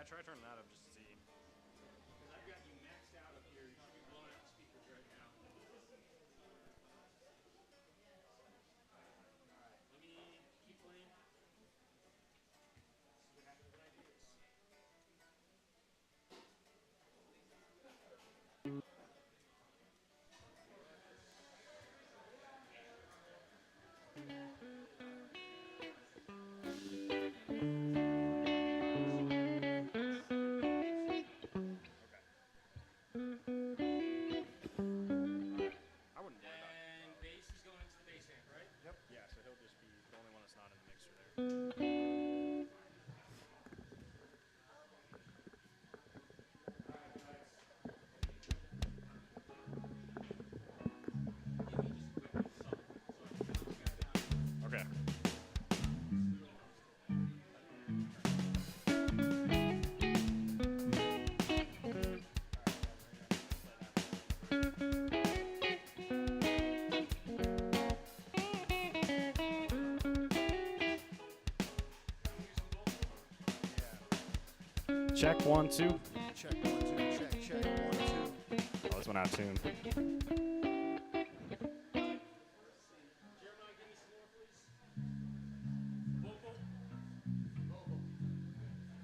Yeah, try turning that up just to see. Because I've got you maxed out up here. You should be blowing out the speakers right now. All right, let me keep playing. See what happens when I do this. Yeah, so he'll just be the only one that's not in the mixer there. Okay. Check 1, 2. Check 1, 2. Check 1, 2. Oh, this one out of tune.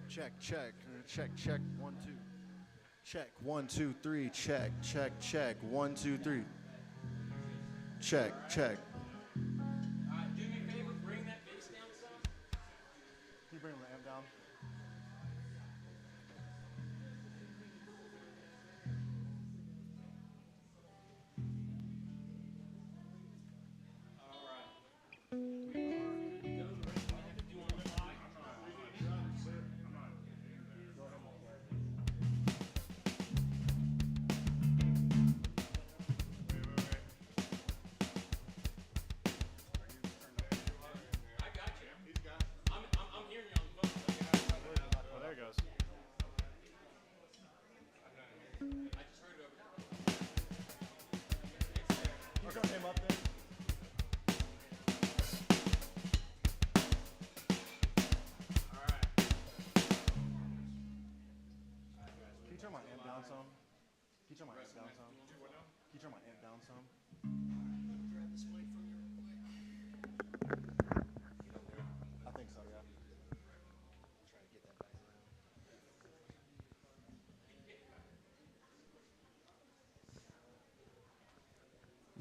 Check 1, 2. Check 1, 2, 3. Check 1, 2, 3. Check. Do me a favor, bring that bass down some. Can you bring the amp down?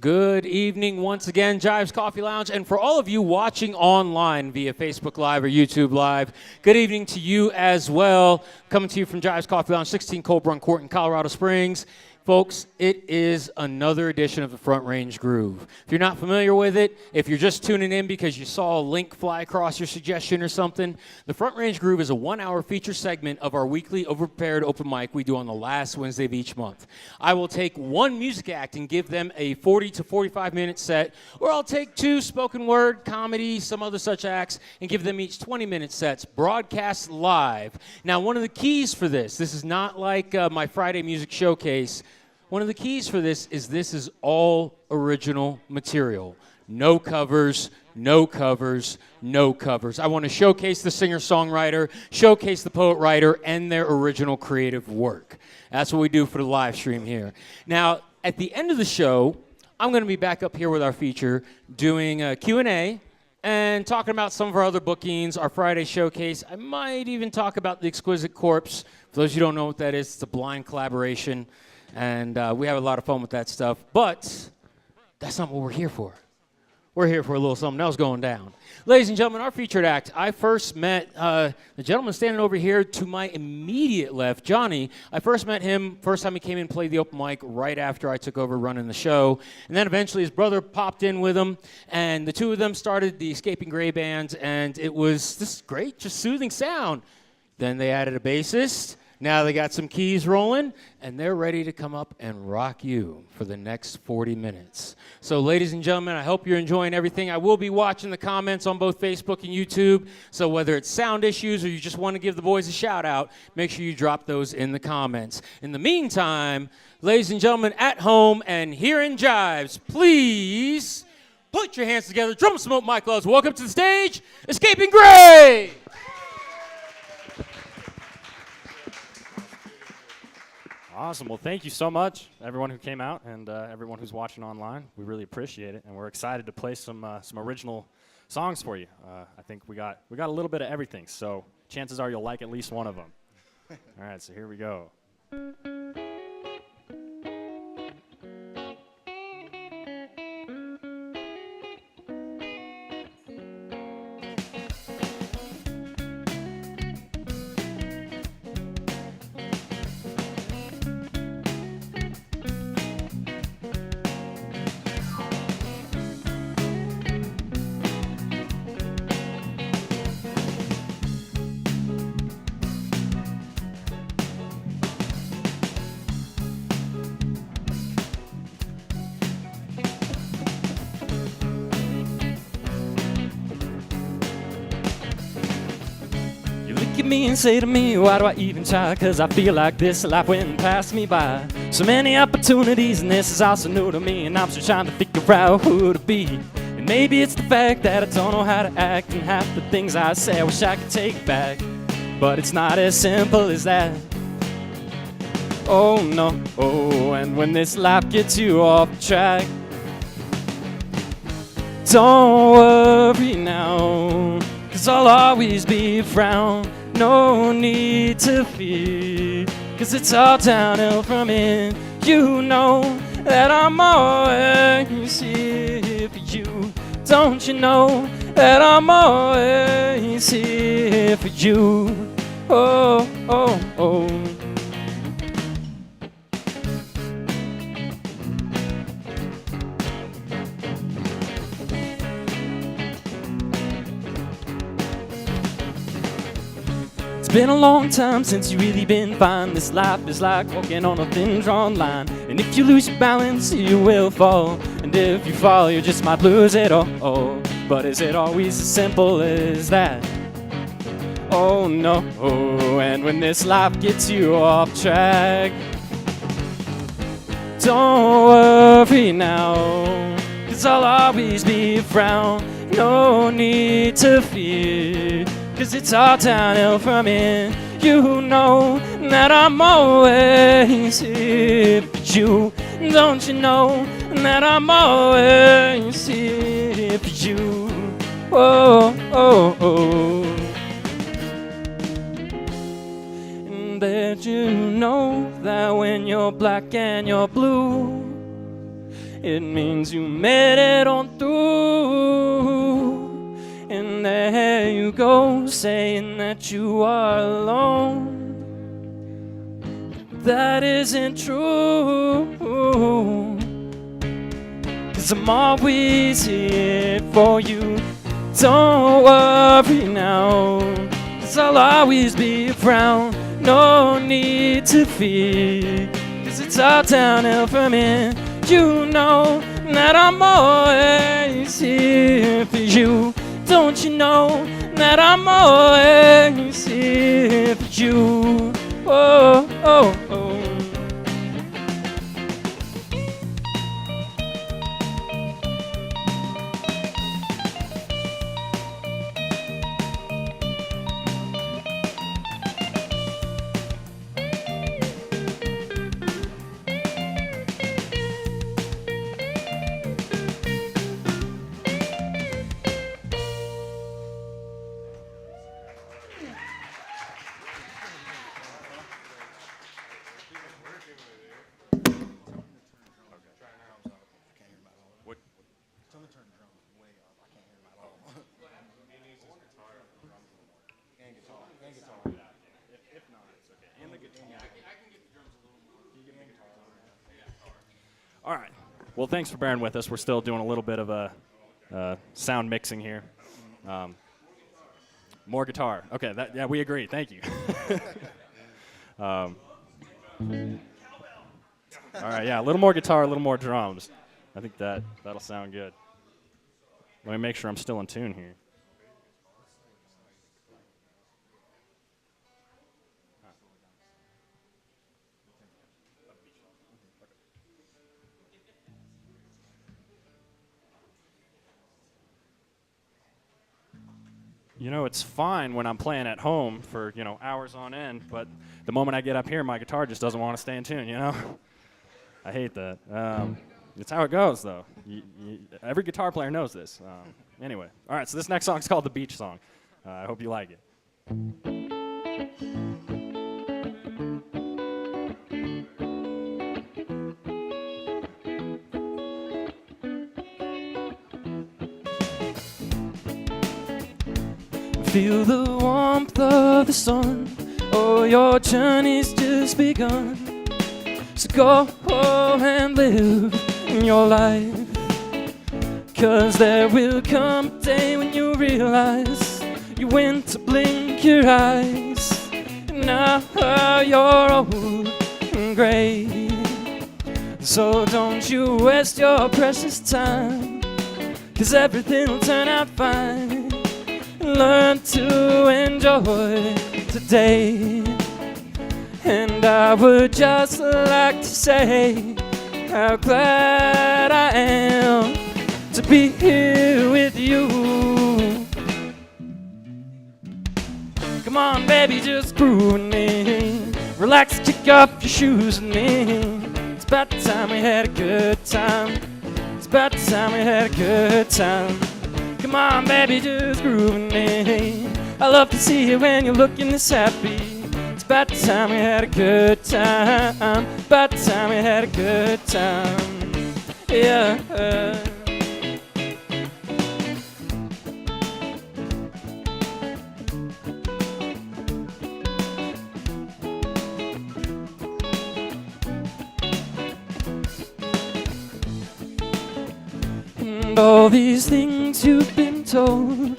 Good evening once again, Jives Coffee Lounge, and for all of you watching online via Facebook Live or YouTube Live, good evening to you as well. Coming to you from Jives Coffee Lounge, 16 Cold Run Court in Colorado Springs. Folks, it is another edition of the Front Range Groove. If you're not familiar with it, if you're just tuning in because you saw a link fly across your suggestion or something, the Front Range Groove is a 1-hour feature segment of our weekly overprepared open mic we do on the last Wednesday of each month. I will take one music act and give them a 40 to 45-minute set, or I'll take two spoken word, comedy, some other such acts, and give them each 20-minute sets, broadcast live. Now, one of the keys for this is not like my Friday music showcase. One of the keys for this is all original material. No covers, no covers, no covers. I want to showcase the singer-songwriter, showcase the poet-writer, and their original creative work. That's what we do for the live stream here. Now, at the end of the show, I'm going to be back up here with our feature doing a Q&A and talking about some of our other bookings, our Friday showcase. I might even talk about the Exquisite Corpse. For those of you who don't know what that is, it's a blind collaboration. And we have a lot of fun with that stuff. But that's not what we're here for. We're here for a little something else going down. Ladies and gentlemen, our featured act, I first met the gentleman standing over here to my immediate left, Johnny. I first met him first time he came in and played the open mic right after I took over running the show. And then eventually his brother popped in with him. And the two of them started the Escaping Gray Band. And it was this great, just soothing sound. Then they added a bassist. Now they got some keys rolling, and they're ready to come up and rock you for the next 40 minutes. So, ladies and gentlemen, I hope you're enjoying everything. I will be watching the comments on both Facebook and YouTube, so whether it's sound issues or you just want to give the boys a shout-out, make sure you drop those in the comments. In the meantime, ladies and gentlemen at home and here in Jives, please put your hands together, drum smoke mic gloves. Welcome to the stage, Escaping Gray! Awesome. Well, thank you so much, everyone who came out and everyone who's watching online. We really appreciate it, and we're excited to play some original songs for you. I think we got a little bit of everything, so chances are you'll like at least one of them. All right, so here we go. Look at me and say to me, why do I even try? Cause I feel like this life went past me by. So many opportunities and this is also new to me, and I'm still trying to figure out who to be. And maybe it's the fact that I don't know how to act, and half the things I say I wish I could take back. But it's not as simple as that. Oh no, oh, and when this life gets you off track, don't worry now, cause I'll always be around. No need to fear, cause it's all downhill from here. You know that I'm always here for you. Don't you know that I'm always here for you? Oh, oh, oh. It's been a long time since you really been fine. This life is like walking on a thin drawn line, and if you lose your balance, you will fall. And if you fall, you just might lose it all. But is it always as simple as that? Oh no, and when this life gets you off track, don't worry now, cause I'll always be around. No need to fear, cause it's all downhill from here. You know that I'm always here for you. Don't you know that I'm always here for you? Oh, oh, oh. And that you know that when you're black and you're blue, it means you made it on through. And there you go, saying that you are alone. That isn't true, cause I'm always here for you. Don't worry now, cause I'll always be around. No need to fear, cause it's all downhill from here. You know that I'm always here for you. Don't you know that I'm always here for you? Oh, oh, oh. All right. Well, thanks for bearing with us. We're still doing a little bit of a sound mixing here. More guitar. Okay. Yeah, we agree. Thank you. All right. Yeah, a little more guitar, a little more drums. I think that'll sound good. Let me make sure I'm still in tune here. You know, it's fine when I'm playing at home for, you know, hours on end, but the moment I get up here, my guitar just doesn't want to stay in tune, you know? I hate that. It's how it goes, though. Every guitar player knows this. Anyway, all right, so this next song is called The Beach Song. I hope you like it. Feel the warmth of the sun. Oh, your journey's just begun. So go and live your life. 'Cause there will come a day when you realize you went to blink your eyes. And now you're old and gray. So don't you waste your precious time, 'cause everything will turn out fine. Learn to enjoy today. And I would just like to say how glad I am to be here with you. Come on, baby, just groove with me. Relax, kick off your shoes with me. It's about time we had a good time. It's about time we had a good time. Come on, baby, just groove with me. I love to see you when you're looking this happy. It's about time we had a good time. About time we had a good time. Yeah. And all these things you've been told,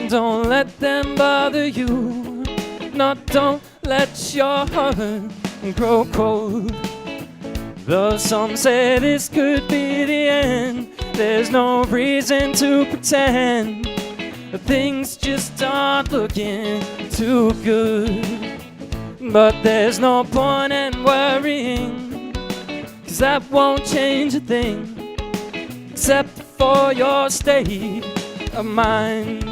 don't let them bother you. No, don't let your heart grow cold. Though some say this could be the end, there's no reason to pretend that things just aren't looking too good. But there's no point in worrying, 'cause that won't change a thing, except for your state of mind.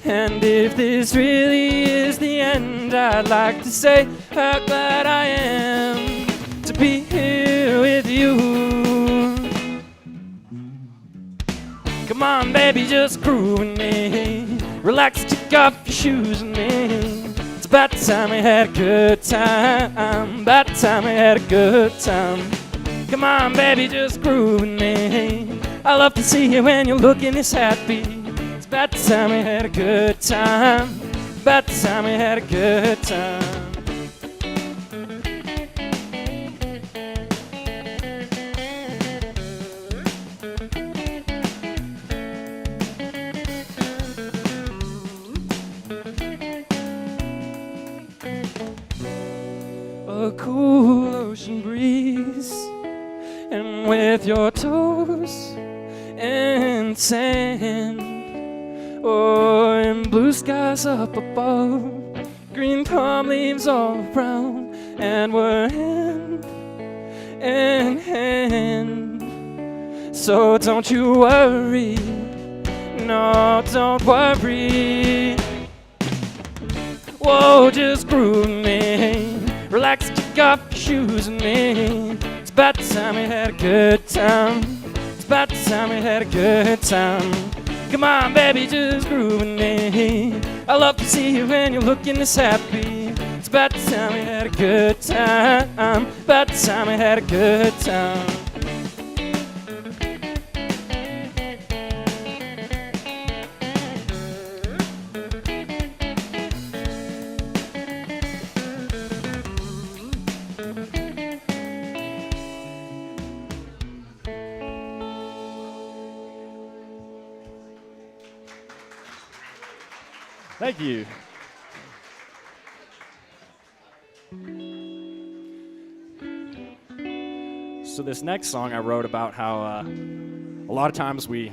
And if this really is the end, I'd like to say how glad I am to be here with you. Come on, baby, just groove with me. Relax, take off your shoes with me. It's about time we had a good time. About time we had a good time. Come on, baby, just groove with me. I love to see you when you're looking this happy. It's about time we had a good time. About time we had a good time. A cool ocean breeze, and with your toes in sand, oh, and blue skies up above, green palm leaves all around, and we're hand in hand. So don't you worry, no, don't worry. Whoa, just groove me. Relax, kick off your shoes with me. It's about time we had a good time. It's about time we had a good time. Come on, baby, just groove with me. I love to see you when you're looking this happy. It's about time we had a good time. About time we had a good time. Thank you. So this next song I wrote about how a lot of times we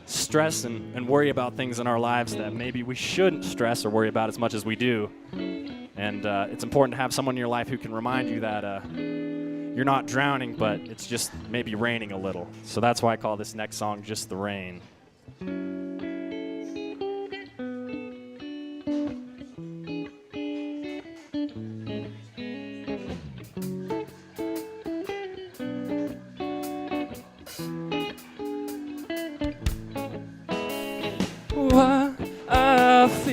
stress and worry about things in our lives that maybe we shouldn't stress or worry about as much as we do. And it's important to have someone in your life who can remind you that you're not drowning, but it's just maybe raining a little. So that's why I call this next song Just the Rain.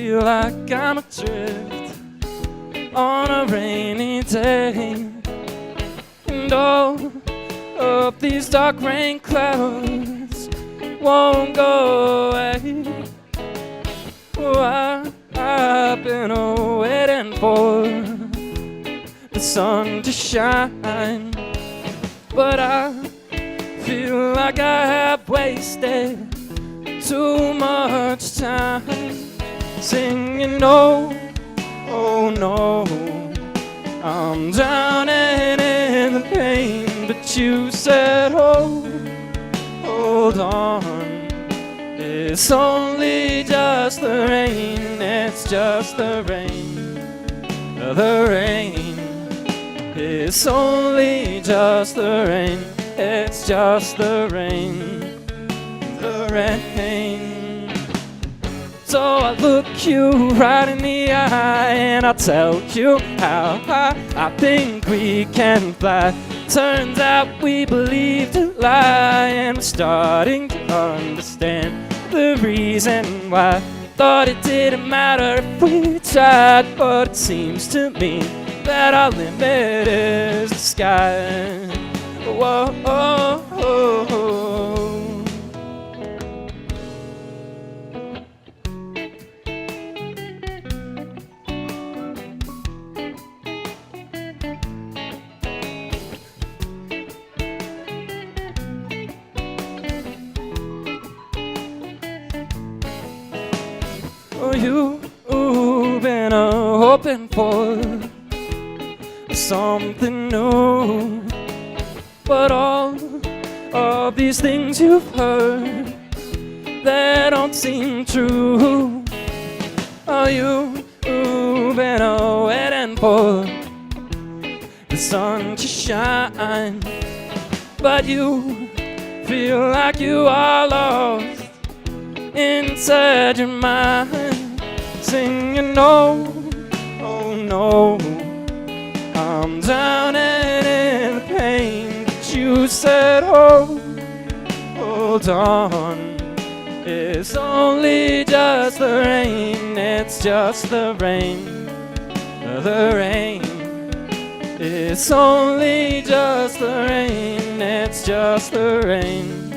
feel like I'm adrift on a rainy day, and all of these dark rain clouds won't go away. Oh, I've been waiting for the sun to shine, but I feel like I have wasted too much time singing no, oh no. I'm drowning in the pain, but you said hold on. It's only just the rain, it's just the rain, the rain. It's only just the rain, it's just the rain, the rain. So I look you right in the eye and I tell you how I think we can fly. Turns out we believed a lie, and we're starting to understand the reason why. Thought it didn't matter if we tried, but it seems to me that our limit is the sky. Whoa, oh, oh, oh. You've been hoping for something new, but all of these things you've heard, they don't seem true. You've been waiting for the sun to shine, but you feel like you are lost inside your mind, singing no, oh no. I'm drowning in the pain, but you said hold on. It's only just the rain, it's just the rain, the rain. It's only just the rain, it's just the rain,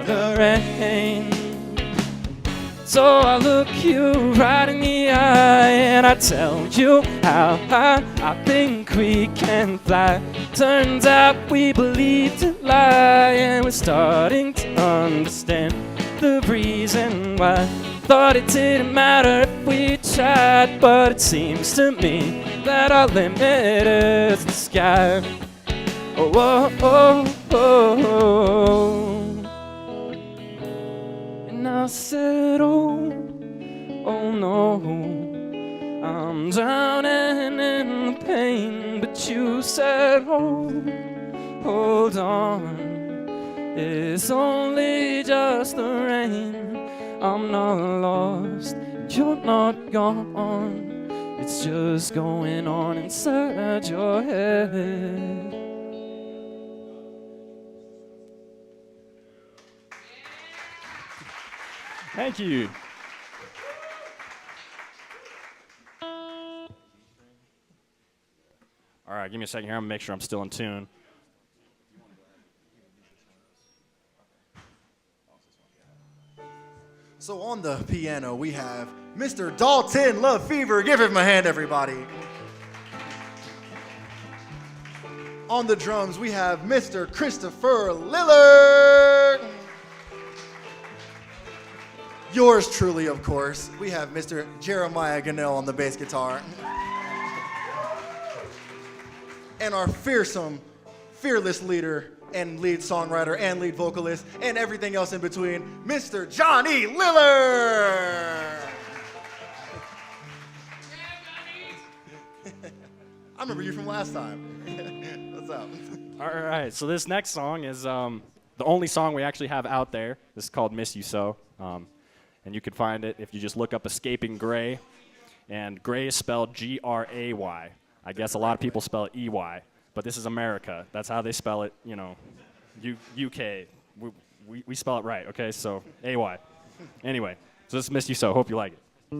the rain. So I look you right in the eye and I tell you how I think we can fly. Turns out we believed a lie, and we're starting to understand the reason why. Thought it didn't matter if we tried, but it seems to me that our limit is the sky. Oh, oh, oh, oh, oh. And I said, oh no, I'm drowning in the pain, but you said, hold on. It's only just the rain. I'm not lost, you're not gone. It's just going on inside your head. Thank you. All right, give me a second here. I'm going to make sure I'm still in tune. So on the piano, we have Mr. Dalton Love Fever. Give him a hand, everybody. On the drums, we have Mr. Christopher Lillard. Yours truly, of course. We have Mr. Jeremiah Gannell on the bass guitar. And our fearless leader and lead songwriter and lead vocalist and everything else in between, Mr. Johnny Lillard. I remember you from last time. What's up? All right, so this next song is the only song we actually have out there. This is called Miss You So. And you can find it if you just look up Escaping Gray. And Gray is spelled Gray. I guess a lot of people spell it EY, but this is America. That's how they spell it, you know, UK. We spell it right, okay? So AY. Anyway, so this is Miss You So. Hope you like it. I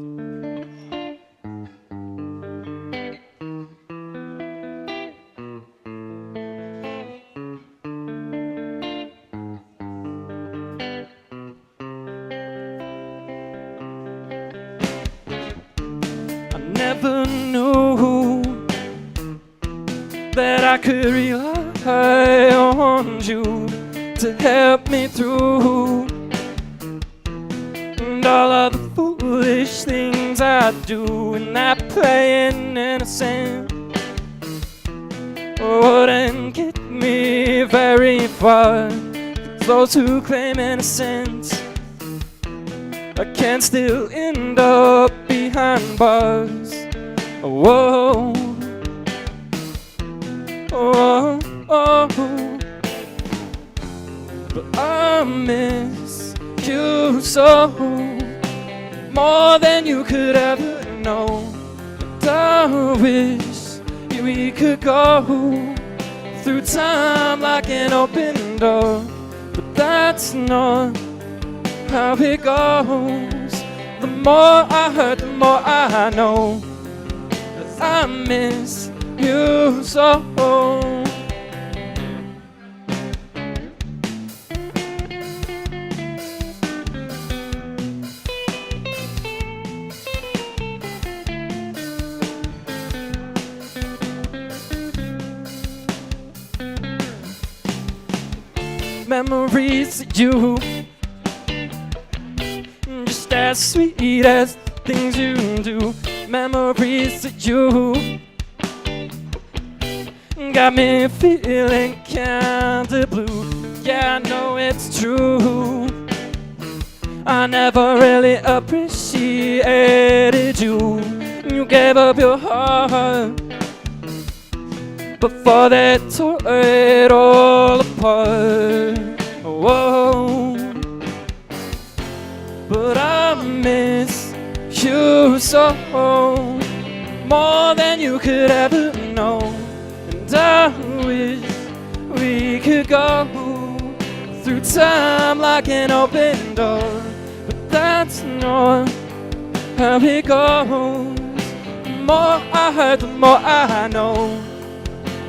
never knew that I could rely on you to help me through, and all of the foolish things I do, and that playing innocent wouldn't get me very far. Those who claim innocence can still end up behind bars. Whoa, oh, oh. But I miss you so, more than you could ever know. And I wish we could go through time like an open door, but that's not how it goes. The more I hurt, the more I know that I miss you so. Memories of you, just as sweet as things you do. Memories of you got me feeling kinda blue. Yeah, I know it's true, I never really appreciated you. You gave up your heart before they tore it all apart. Whoa, but I miss you so, more than you could ever know. And I wish we could go through time like an open door, but that's not how it goes. The more I hurt, the more I know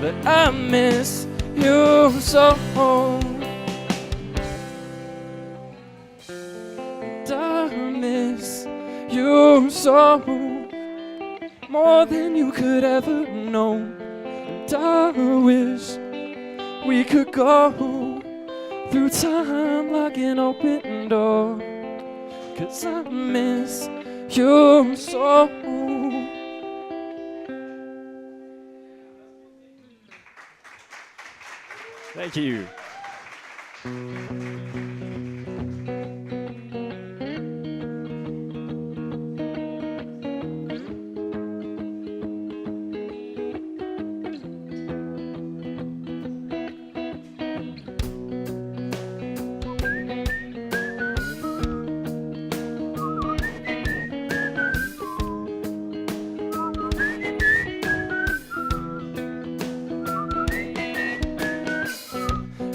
that I miss you so. I miss you so, more than you could ever know. And I wish we could go through time like an open door, 'cause I miss you so. Thank you.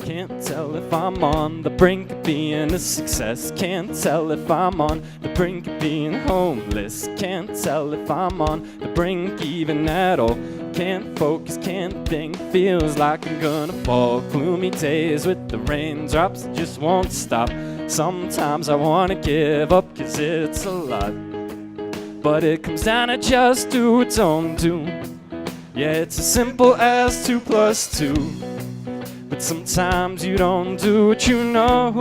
Can't tell if I'm on the brink of being a success. Can't tell if I'm on the brink of being homeless. Can't tell if I'm on the brink even at all. Can't focus, can't think, feels like I'm gonna fall. Gloomy days with the raindrops that just won't stop. Sometimes I wanna give up 'cause it's a lot, but it comes down to just do what don't do. Yeah, it's as simple as 2 + 2. But sometimes you don't do what you know,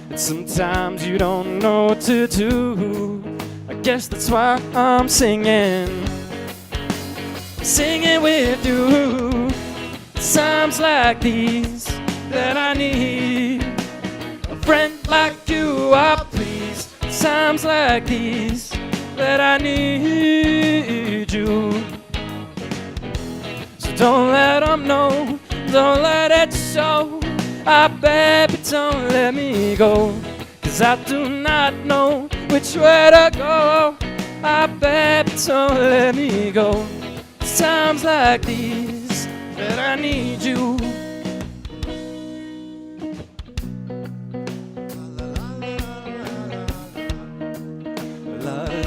and sometimes you don't know what to do. I guess that's why I'm singing with you. Times like these that I need a friend like you, I please. Times like these that I need you. So don't let them know, don't let it show. I baby, don't let me go, 'cause I do not know which way to go. I baby, don't let me go. It's times like these that I need you. La, la,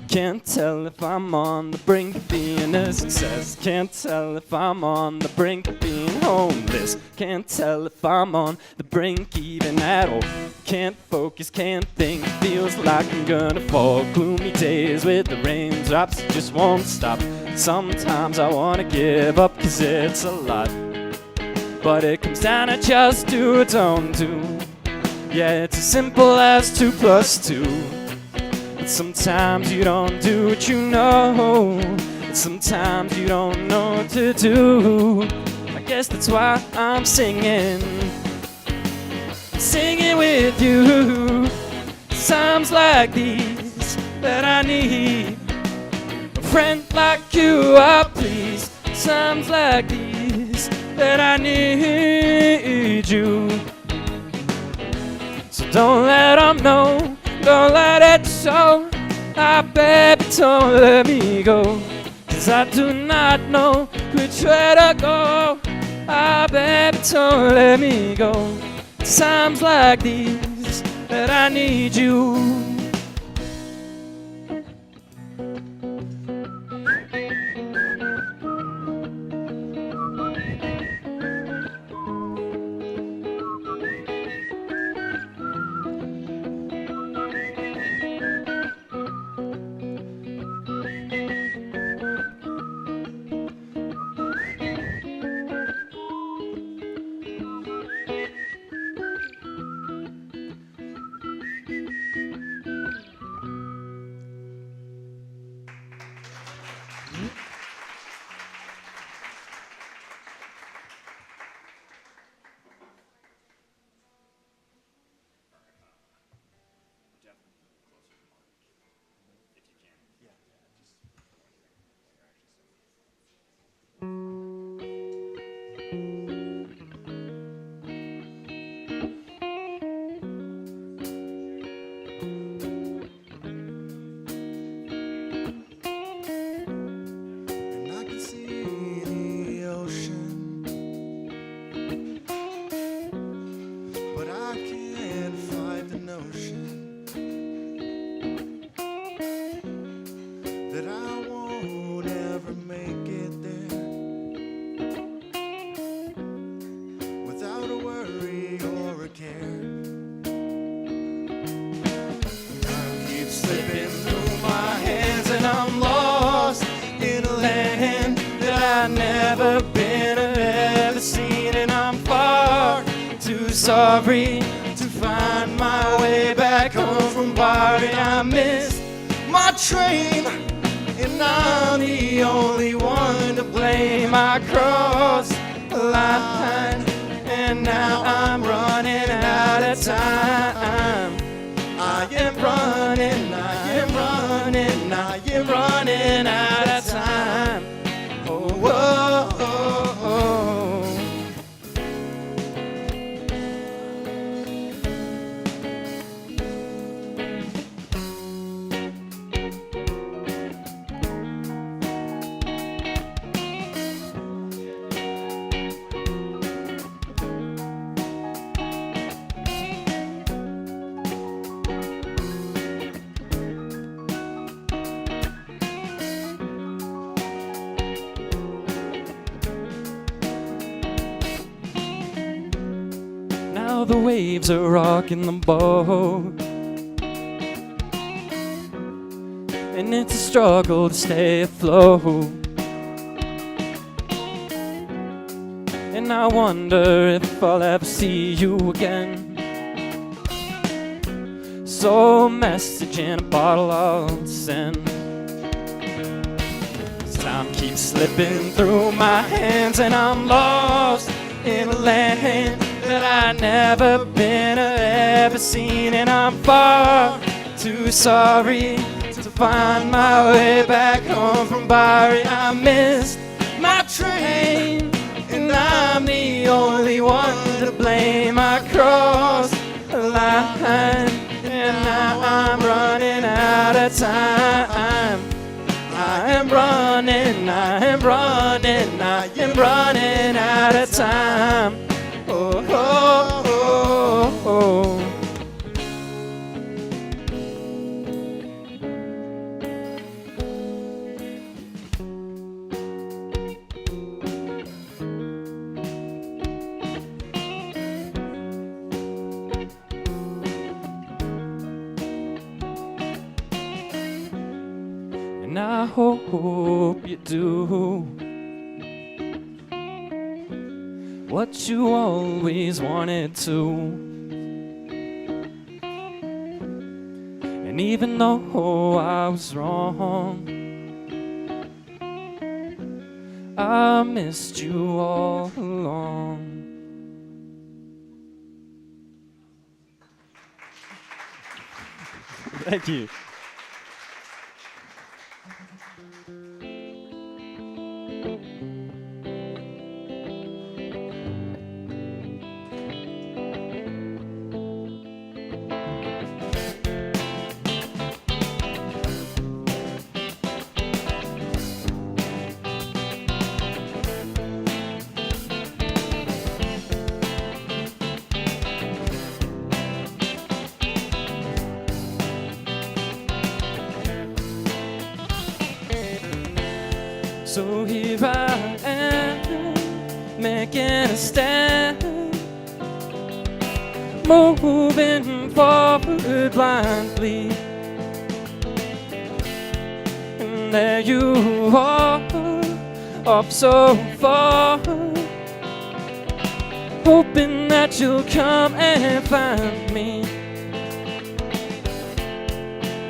Can't tell if I'm on the brink of being a success. Can't tell if I'm on the brink of being homeless. Can't tell if I'm on the brink even at all. Can't focus, can't think, feels like I'm gonna fall. Gloomy days with the raindrops just won't stop. Sometimes I wanna give up 'cause it's a lot, but it comes down to just do or don't do. Yeah, it's as simple as 2 + 2. But sometimes you don't do what you know. And sometimes you don't know what to do. I guess that's why I'm singing. Singing with you. Times like these that I need a friend like you, I please. Times like these that I need you. So don't let them know, don't let it show. Ah, baby, don't let me go, 'cause I do not know which way to go. Ah, baby, don't let me go. Times like these that I need you. Sorry to find my way back home from Bari. I missed my train, and I'm the only one to blame. I crossed the line, and now I'm running out of time. I am running out of time. Oh, whoa, oh, oh. Now the waves are rocking the boat, and it's a struggle to stay afloat. And I wonder if I'll ever see you again. So a message in a bottle I'll send. As time keeps slipping through my hands, and I'm lost in a land that I've never been or ever seen. And I'm far too sorry to find my way back home from Bari. I missed my train, and I'm the only one to blame. I crossed the line, and now I'm running out of time. I am running, I am running, I am running out of time. Oh, oh, oh, oh. And I hope you do what you always wanted to. And even though I was wrong, I missed you all along. Thank you. So here I am, making a stand, moving forward blindly. And there you are, up so far, hoping that you'll come and find me.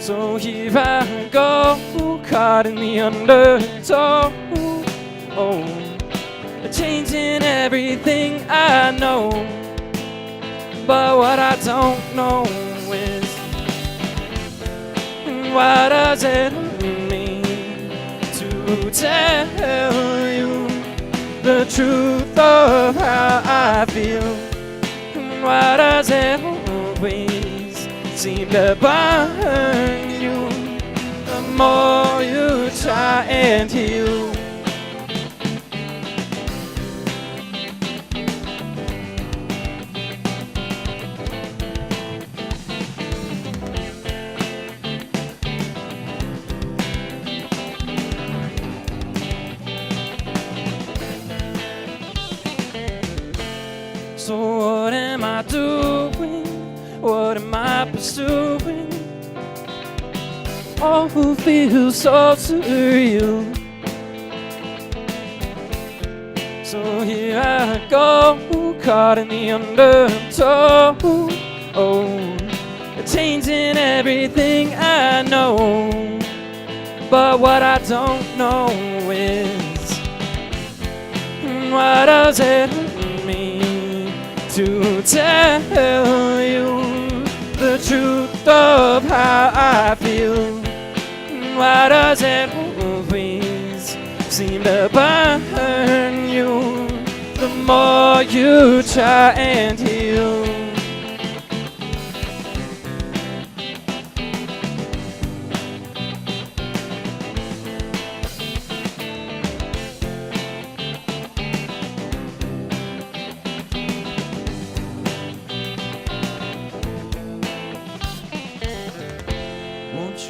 So here I go, caught in the undertow, changing everything I know. But what I don't know is, what does it mean to tell you the truth of how I feel? Why does it always seem to burn you the more you try and heal? So what am I doing? What am I pursuing? All who feel so surreal. So here I go, caught in the undertow, changing everything I know. But what I don't know is, what does it mean to tell you the truth of how I feel? Why does it always seem to burn you the more you try and heal?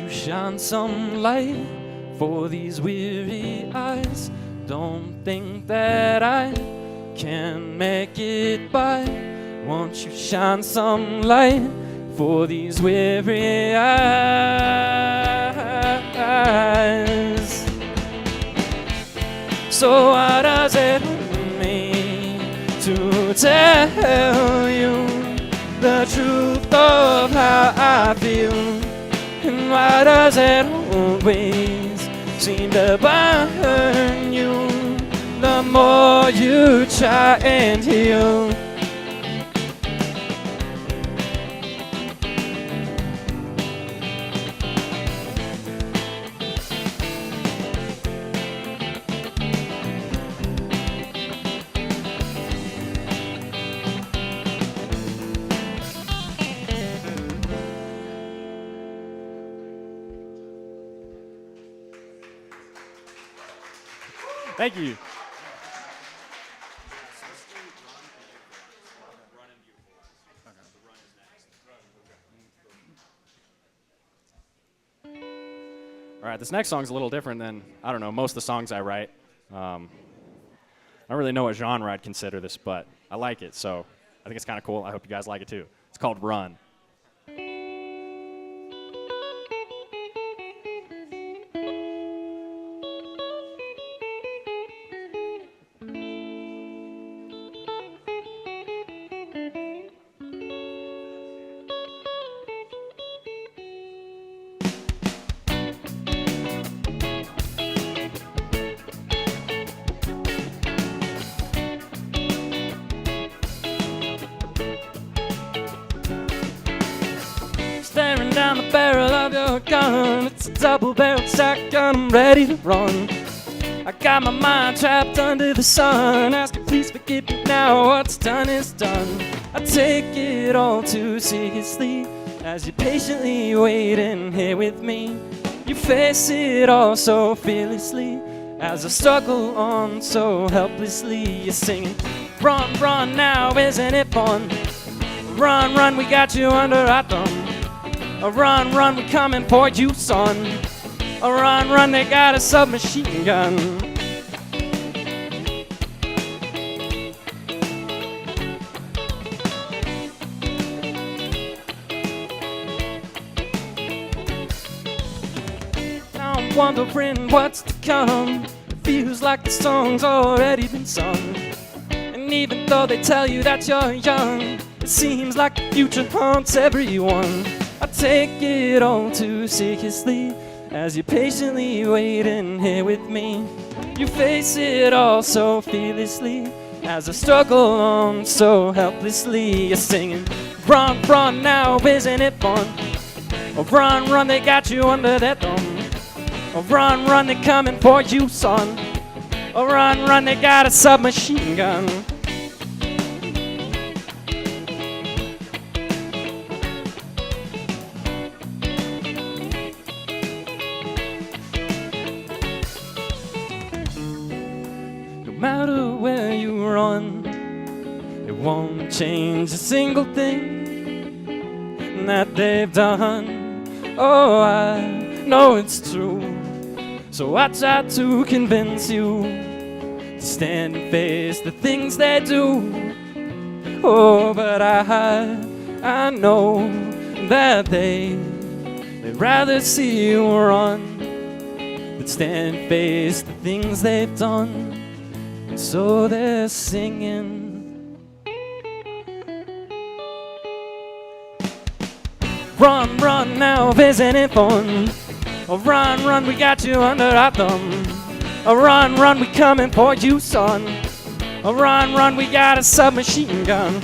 Shine some light for these weary eyes. Don't think that I can make it by. Won't you shine some light for these weary eyes? So what does it mean to tell you the truth of how I feel? And why does it always seem to burn you the more you try and heal? Thank you. All right, this next song's a little different than, I don't know, most of the songs I write. I don't really know what genre I'd consider this, but I like it, so I think it's kind of cool. I hope you guys like it too. It's called Run. Staring down the barrel of your gun. It's a double-barreled shotgun, I'm ready to run. I got my mind trapped under the sun. Asking please forgive me now, what's done is done. I take it all too seriously as you patiently waiting here with me. You face it all so fearlessly as I struggle on so helplessly. You're singing, run, run now, isn't it fun? Run, run, we got you under our thumb. Run, run, we coming for you, son. Run, run, they got a submachine gun. Now I'm wondering what's to come. Feels like the song's already been sung. And even though they tell you that you're young, it seems like the future haunts everyone. I take it all too seriously as you patiently waiting here with me. You face it all so fearlessly as I struggle on so helplessly. You're singing, run, run now, isn't it fun? Run, run, they got you under their thumb. Run, run, they're coming for you, son. Run, run, they got a submachine gun. No matter where you run, it won't change a single thing that they've done. Oh, I know it's true, so I try to convince you to stand and face the things they do. Oh, but I know that they'd rather see you run than stand and face the things they've done. And so they're singing, run, run now, isn't it fun? Run, run, we got you under our thumb. Run, run, we coming for you, son. Run, run, we got a submachine gun.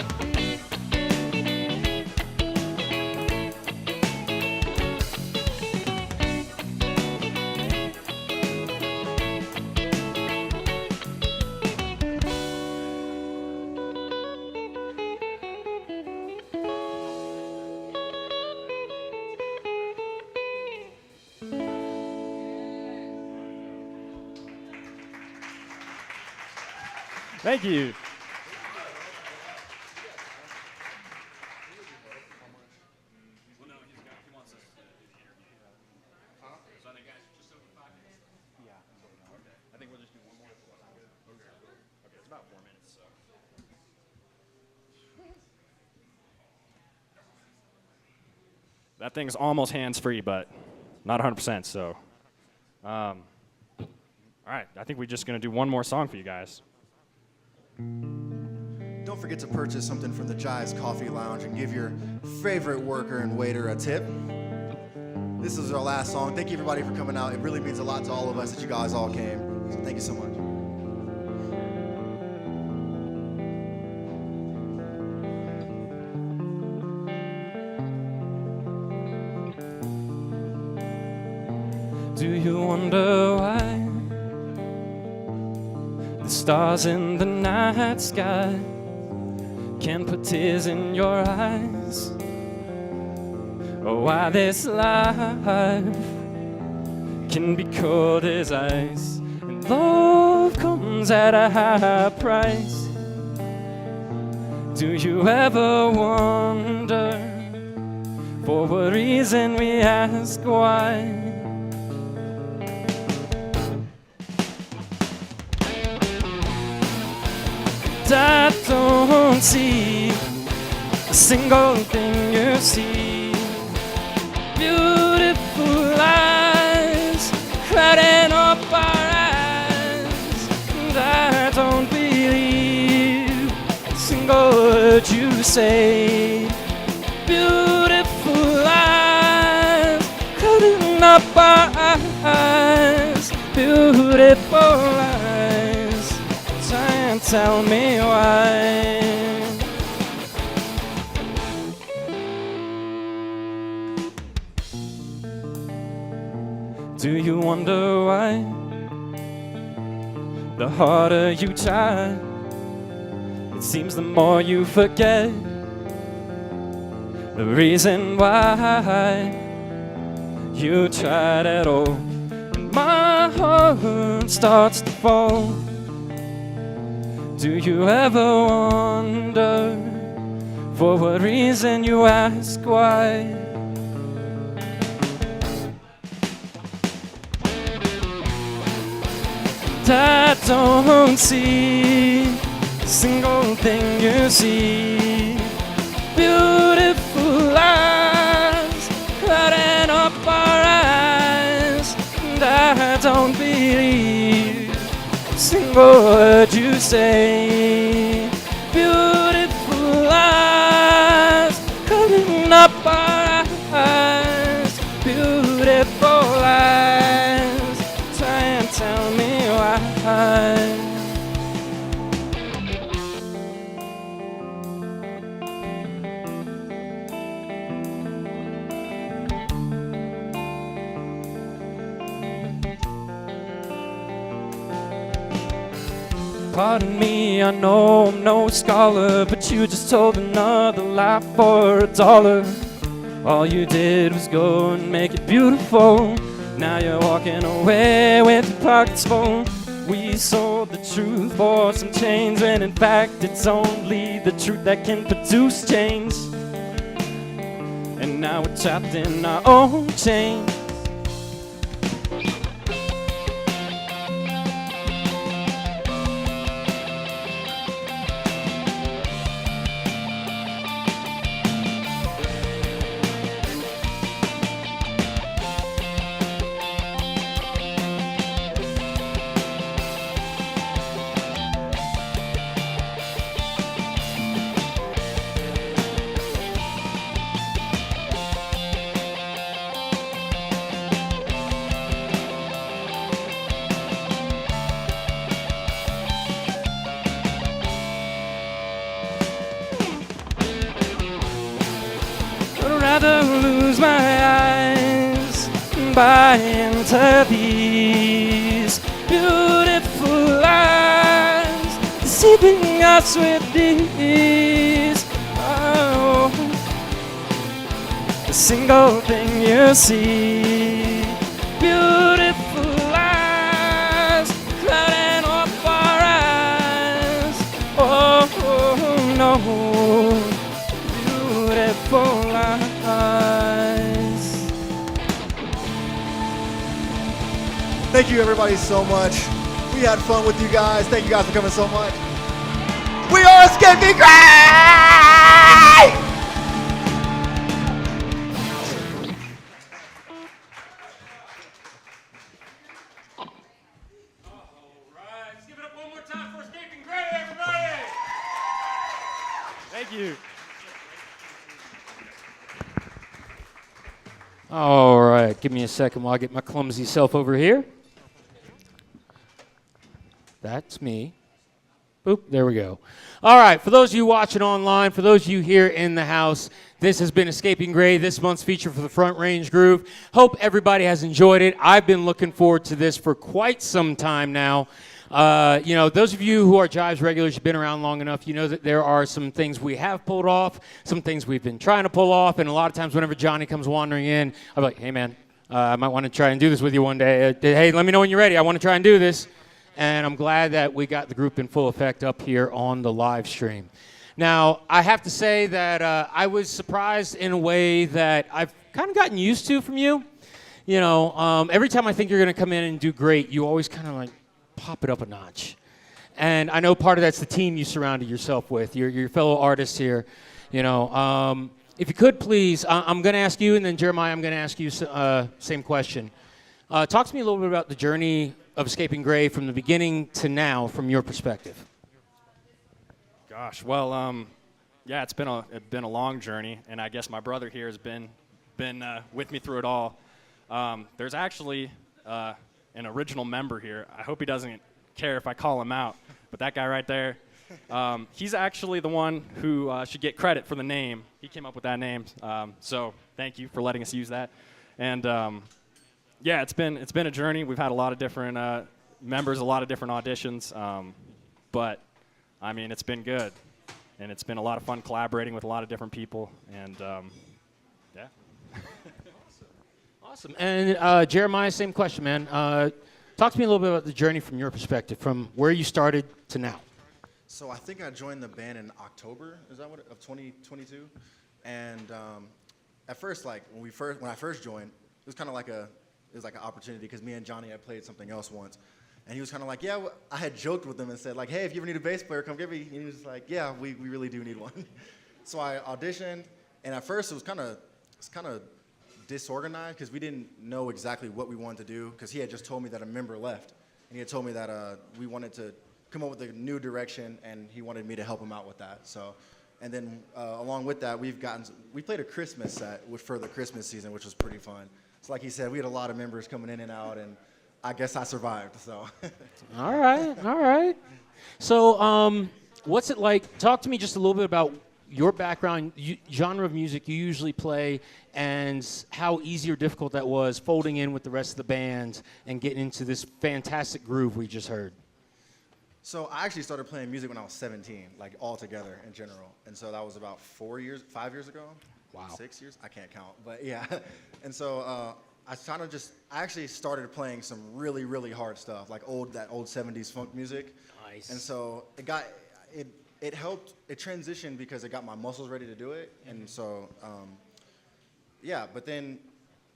Thank you. That thing's almost hands-free, but not 100%, so. All right, I think we're just going to do one more song for you guys. Don't forget to purchase something from the Jive's Coffee Lounge and give your favorite worker and waiter a tip. This is our last song. Thank you everybody for coming out. It really means a lot to all of us that you guys all came. So thank you so much. Do you wonder why the stars in the night sky can put tears in your eyes? Or why this life can be cold as ice and love cold comes at a high price. Do you ever wonder for what reason we ask why? I don't see a single thing you see. Beautiful eyes crowding up our eyes, and I don't believe a single word you say. Beautiful eyes crowding up our eyes, beautiful eyes, try and tell me why. Do you wonder why? The harder you try, it seems the more you forget the reason why you tried at all. And my heart starts to fall. Do you ever wonder for what reason you ask why? I don't see a single thing you see. Beautiful eyes clouding up our eyes, and I don't believe a single word you say. Beautiful eyes clouding up our eyes, beautiful eyes, try and tell me why. Pardon me, I know I'm no scholar, but you just told another lie for $1. All you did was go and make it beautiful. Now you're walking away with your pockets full. We sold the truth for some change, when in fact it's only the truth that can produce change. And now we're trapped in our own chains. I'd rather lose my eyes and buy into these beautiful eyes, deceiving us with these. Oh, the single thing you see. Beautiful eyes clouding up our eyes. Oh no, beautiful eyes. Thank you everybody so much. We had fun with you guys. Thank you guys for coming so much. We are Escaping Gray! Let's give it up one more time for Escaping Gray, everybody! Thank you. All right, give me a second while I get my clumsy self over here. That's me. Boop, there we go. All right, for those of you watching online, for those of you here in the house, this has been Escaping Gray, this month's feature for the Front Range Groove. Hope everybody has enjoyed it. I've been looking forward to this for quite some time now. You know, those of you who are Jives regulars, you've been around long enough, you know that there are some things we have pulled off, some things we've been trying to pull off, and a lot of times whenever Johnny comes wandering in, I'm like, hey man, I might want to try and do this with you one day. Hey, let me know when you're ready. I want to try and do this. and I'm glad that we got the group in full effect up here on the live stream. Now, I have to say that I was surprised in a way that I've kind of gotten used to from you. You know, every time I think you're going to come in and do great, you always kind of like pop it up a notch. And I know part of that's the team you surrounded yourself with, your fellow artists here. You know, if you could please, I'm going to ask you, and then Jeremiah, I'm going to ask you same question. Talk to me a little bit about the journey of Escaping Gray from the beginning to now, from your perspective. Gosh, well, yeah, it's been a long journey, and I guess my brother here has been with me through it all. There's actually an original member here. I hope he doesn't care if I call him out, but that guy right there, he's actually the one who should get credit for the name. He came up with that name, so thank you for letting us use that. And yeah, it's been a journey. We've had a lot of different members, a lot of different auditions, but I mean, it's been good, and it's been a lot of fun collaborating with a lot of different people, and yeah. Awesome. And Jeremiah, same question, man. Talk to me a little bit about the journey from your perspective, from where you started to now. So I think I joined the band in October, is that what, of 2022? And at first, like when I first joined, it was kind of like an opportunity because me and Johnny had played something else once. And he was kind of like, yeah, well, I had joked with him and said, like, hey, if you ever need a bass player, come get me. And he was like, yeah, we really do need one. So I auditioned, and at first it was kind of disorganized because we didn't know exactly what we wanted to do because he had just told me that a member left. And he had told me that we wanted to come up with a new direction, and he wanted me to help him out with that. So, and then along with that, we played a Christmas set for the Christmas season, which was pretty fun. So like he said, we had a lot of members coming in and out, and I guess I survived, so. All right. So what's it like? Talk to me just a little bit about your background, genre of music you usually play, and how easy or difficult that was folding in with the rest of the band and getting into this fantastic groove we just heard. So I actually started playing music when I was 17, like all together in general. And so that was about 5 years ago? Wow. 6 years? I can't count, but yeah. And so I actually started playing some really, really hard stuff, like that old 70s funk music. Nice. And so it helped, it transitioned because it got my muscles ready to do it. And so, yeah, but then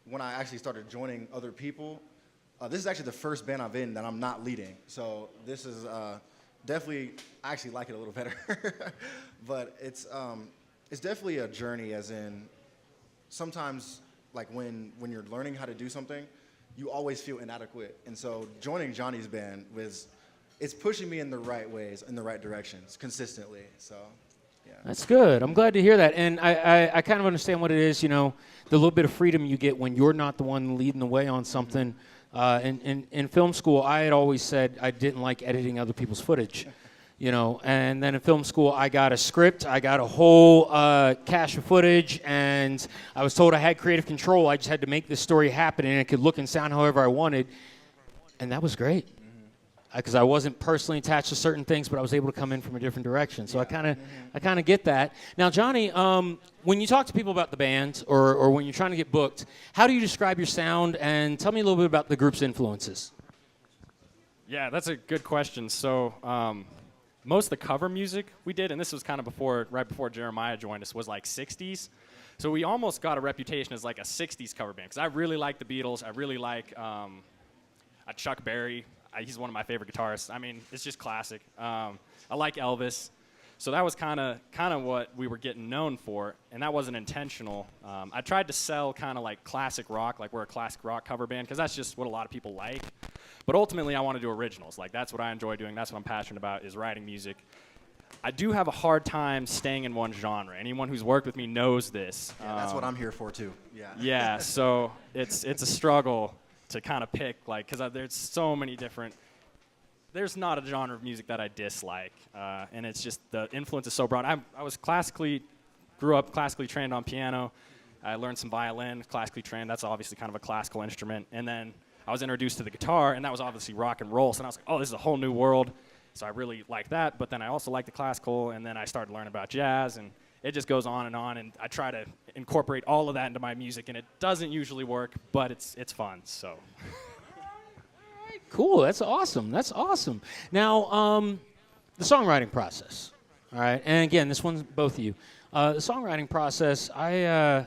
when I actually started joining other people, this is actually the first band I've in that I'm not leading. So this is definitely, I actually like it a little better. But it's definitely a journey, as in sometimes, like when you're learning how to do something, you always feel inadequate. And so joining Johnny's band it's pushing me in the right ways, in the right directions, consistently. So, yeah. That's good. I'm glad to hear that. And I kind of understand what it is, you know, the little bit of freedom you get when you're not the one leading the way on something. In film school, I had always said I didn't like editing other people's footage. You know, and then in film school, I got a script, I got a whole cache of footage, and I was told I had creative control. I just had to make this story happen, and it could look and sound however I wanted, and that was great. Because I wasn't personally attached to certain things, but I was able to come in from a different direction. So Yeah. I kind of get that. Now, Johnny, when you talk to people about the band, or when you're trying to get booked, how do you describe your sound? And tell me a little bit about the group's influences. Yeah, that's a good question. So most of the cover music we did, and this was kind of right before Jeremiah joined us, was like 60s. So we almost got a reputation as like a 60s cover band, because I really like the Beatles. I really like Chuck Berry. He's one of my favorite guitarists. I mean, it's just classic. I like Elvis. So that was kind of what we were getting known for, and that wasn't intentional. I tried to sell kind of like classic rock, like we're a classic rock cover band, because that's just what a lot of people like. But ultimately, I want to do originals. Like, that's what I enjoy doing. That's what I'm passionate about, is writing music. I do have a hard time staying in one genre. Anyone who's worked with me knows this. Yeah, that's what I'm here for, too. Yeah. Yeah, so it's a struggle to kind of pick, like, because there's so many different. There's not a genre of music that I dislike, and it's just the influence is so broad. I grew up classically trained on piano. I learned some violin, classically trained. That's obviously kind of a classical instrument. And then I was introduced to the guitar, and that was obviously rock and roll. So I was like, oh, this is a whole new world. So I really like that. But then I also like the classical, and then I started learning about jazz, and it just goes on. And I try to incorporate all of that into my music, and it doesn't usually work, but it's fun. So. Cool. That's awesome. That's awesome. Now, the songwriting process. All right. And again, this one's both of you. The songwriting process. I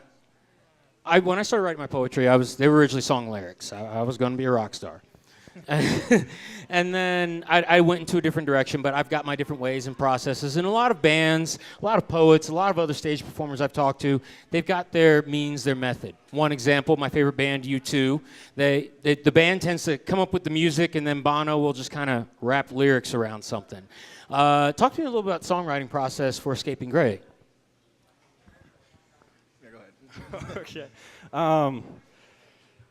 when I started writing my poetry, they were originally song lyrics. I was going to be a rock star. And then I went into a different direction, but I've got my different ways and processes. And a lot of bands, a lot of poets, a lot of other stage performers I've talked to, they've got their means, their method. One example, my favorite band, U2, the band tends to come up with the music, and then Bono will just kind of wrap lyrics around something. Talk to me a little bit about the songwriting process for Escaping Gray. Yeah, go ahead. Okay.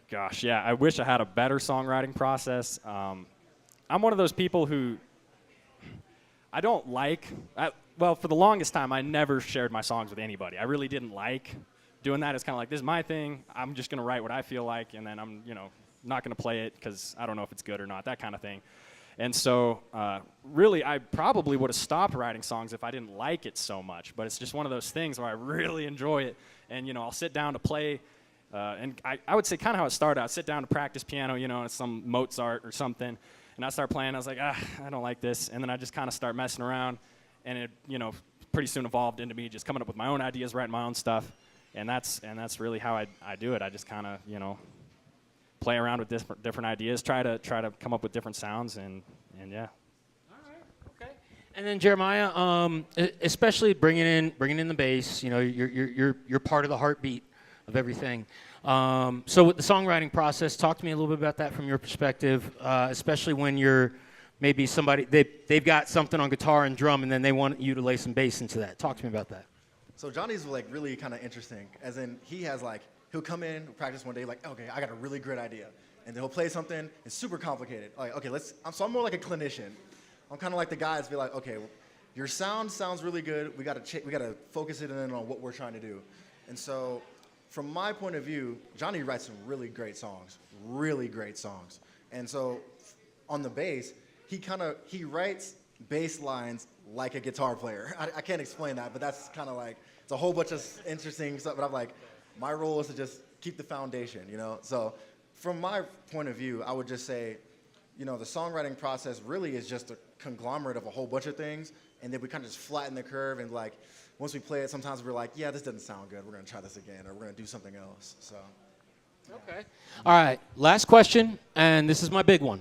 Gosh, yeah, I wish I had a better songwriting process. I'm one of those people who I don't like, well, for the longest time, I never shared my songs with anybody. I really didn't like doing that. It's kind of like, this is my thing. I'm just going to write what I feel like, and then I'm, not going to play it because I don't know if it's good or not, that kind of thing. And so, really, I probably would have stopped writing songs if I didn't like it so much. But it's just one of those things where I really enjoy it. And, I'll sit down to play. And I would say kind of how it started. I'd sit down to practice piano, and some Mozart or something. And I'd start playing. I was like, I don't like this. And then I just kind of start messing around. And it, pretty soon evolved into me just coming up with my own ideas, writing my own stuff. And that's really how I do it. I just kind of, play around with different ideas, try to come up with different sounds, and yeah. All right. Okay. And then Jeremiah, especially bringing in the bass, you're part of the heartbeat of everything. So with the songwriting process, talk to me a little bit about that from your perspective, especially when you're maybe somebody they've got something on guitar and drum, and then they want you to lay some bass into that. Talk to me about that. So Johnny's really kind of interesting, as in he'll come in, practice one day, like, okay, I got a really great idea. And then he'll play something, it's super complicated. Like, okay, I'm more like a clinician. I'm kind of like the guy that's be like, okay, your sound sounds really good. We got to focus it in on what we're trying to do. And so from my point of view, Johnny writes some really great songs. And so on the bass, he writes bass lines like a guitar player. I can't explain that, but that's kind of like, it's a whole bunch of interesting stuff, but I'm like, my role is to just keep the foundation, So from my point of view, I would just say, the songwriting process really is just a conglomerate of a whole bunch of things, and then we kind of just flatten the curve, and like, once we play it, sometimes we're like, yeah, this doesn't sound good. We're going to try this again, or we're going to do something else. So. Okay. All right. Last question, and this is my big one.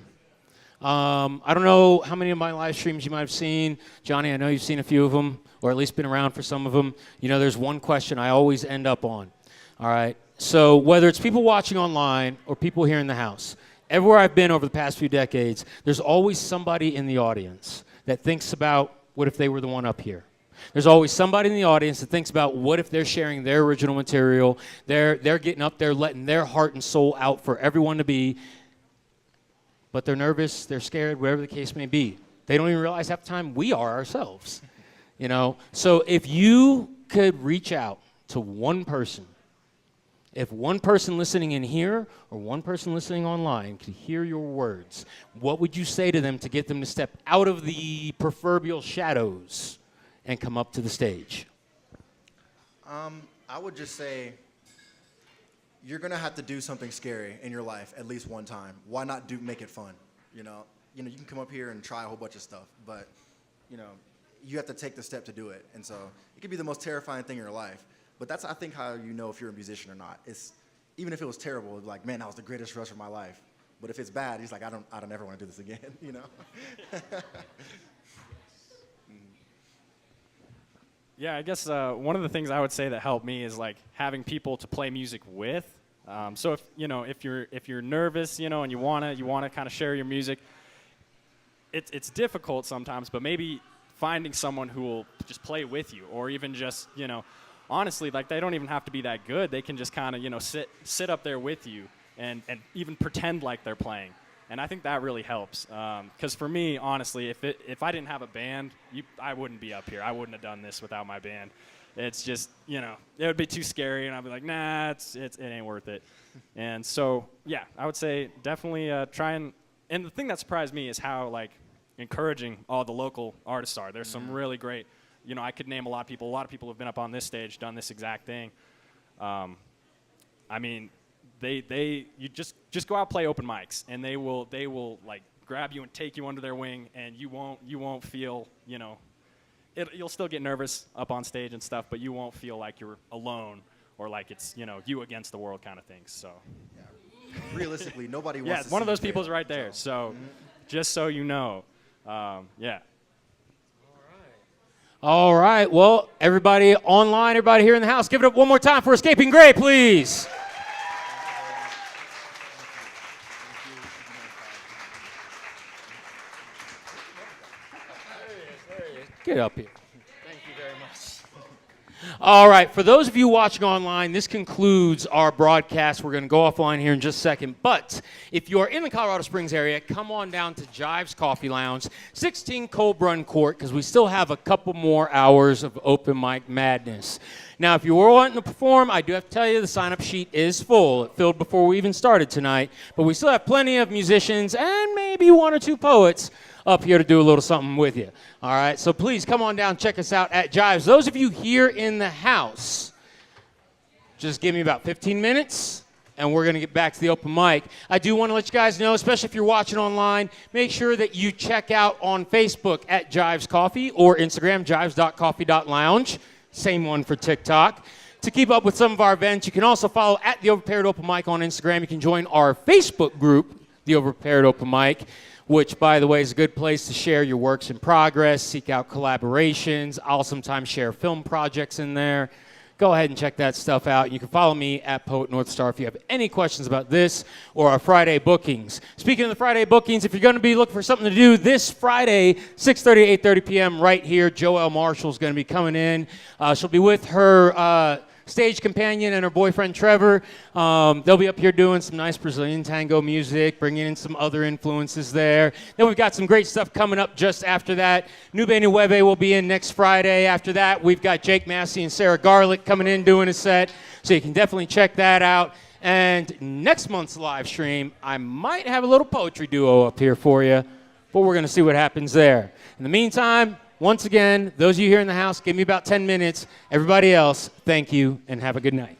I don't know how many of my live streams you might have seen. Johnny, I know you've seen a few of them, or at least been around for some of them. There's one question I always end up on. All right. So whether it's people watching online or people here in the house, everywhere I've been over the past few decades, there's always somebody in the audience that thinks about what if they were the one up here. There's always somebody in the audience that thinks about what if they're sharing their original material, they're getting up there, letting their heart and soul out for everyone to be, but they're nervous, they're scared, whatever the case may be. They don't even realize half the time we are ourselves, So if you could reach out to one person, if one person listening in here or one person listening online could hear your words, what would you say to them to get them to step out of the proverbial shadows and come up to the stage? I would just say you're going to have to do something scary in your life at least one time. Why not make it fun? You can come up here and try a whole bunch of stuff, but, you have to take the step to do it. And so it could be the most terrifying thing in your life. But that's, I think, how you know if you're a musician or not. It's, even if it was terrible, it's like, man, that was the greatest rush of my life. But if it's bad, he's like, I don't ever want to do this again, Yeah, I guess one of the things I would say that helped me is like having people to play music with. So if you're nervous, and you wanna kind of share your music, it's difficult sometimes. But maybe finding someone who will just play with you, or even just honestly, like, they don't even have to be that good. They can just kind of sit up there with you and even pretend like they're playing. And I think that really helps. Because for me, honestly, if I didn't have a band, I wouldn't be up here. I wouldn't have done this without my band. It's just, it would be too scary, and I'd be like, nah, it ain't worth it. And so, yeah, I would say definitely try and the thing that surprised me is how, like, encouraging all the local artists are. There's some really great, I could name a lot of people. A lot of people have been up on this stage, done this exact thing. I mean, you just go out, play open mics, and they will like grab you and take you under their wing, and you won't feel, you know, you'll still get nervous up on stage and stuff, but you won't feel like you're alone or like it's, you know, you against the world kind of thing. So Realistically, nobody wants to one of see those you people is fail, right there. So just so you know, yeah. All right. Well, everybody online, everybody here in the house, give it up one more time for Escaping Gray, please. Get up here. Thank you very much. All right, for those of you watching online, this concludes our broadcast. We're going to go offline here in just a second. But if you are in the Colorado Springs area, come on down to Jive's Coffee Lounge, 16 Cold Run Court, because we still have a couple more hours of open mic madness. Now, if you were wanting to perform, I do have to tell you the sign-up sheet is full. It filled before we even started tonight. But we still have plenty of musicians and maybe one or two poets up here to do a little something with you. All right, so please come on down, check us out at Jives. Those of you here in the house, just give me about 15 minutes, and we're going to get back to the open mic. I do want to let you guys know, especially if you're watching online, make sure that you check out on Facebook at Jives Coffee or Instagram, jives.coffee.lounge. Same one for TikTok. To keep up with some of our events, you can also follow at the Overprepared Open Mic on Instagram. You can join our Facebook group, the Overprepared Open Mic, which, by the way, is a good place to share your works in progress, seek out collaborations. I'll sometimes share film projects in there. Go ahead and check that stuff out. You can follow me at Poet North Star if you have any questions about this or our Friday bookings. Speaking of the Friday bookings, if you're going to be looking for something to do this Friday, 6:30 to 8:30 p.m. right here, Joelle Marshall's going to be coming in. She'll be with her stage companion and her boyfriend Trevor. They'll be up here doing some nice Brazilian tango music, bringing in some other influences there. Then we've got some great stuff coming up just after that. Nube Nueve will be in next Friday. After that, we've got Jake Massey and Sarah Garlick coming in doing a set, so you can definitely check that out. And next month's live stream, I might have a little poetry duo up here for you, but we're going to see what happens there. In the meantime, once again, those of you here in the house, give me about 10 minutes. Everybody else, thank you and have a good night.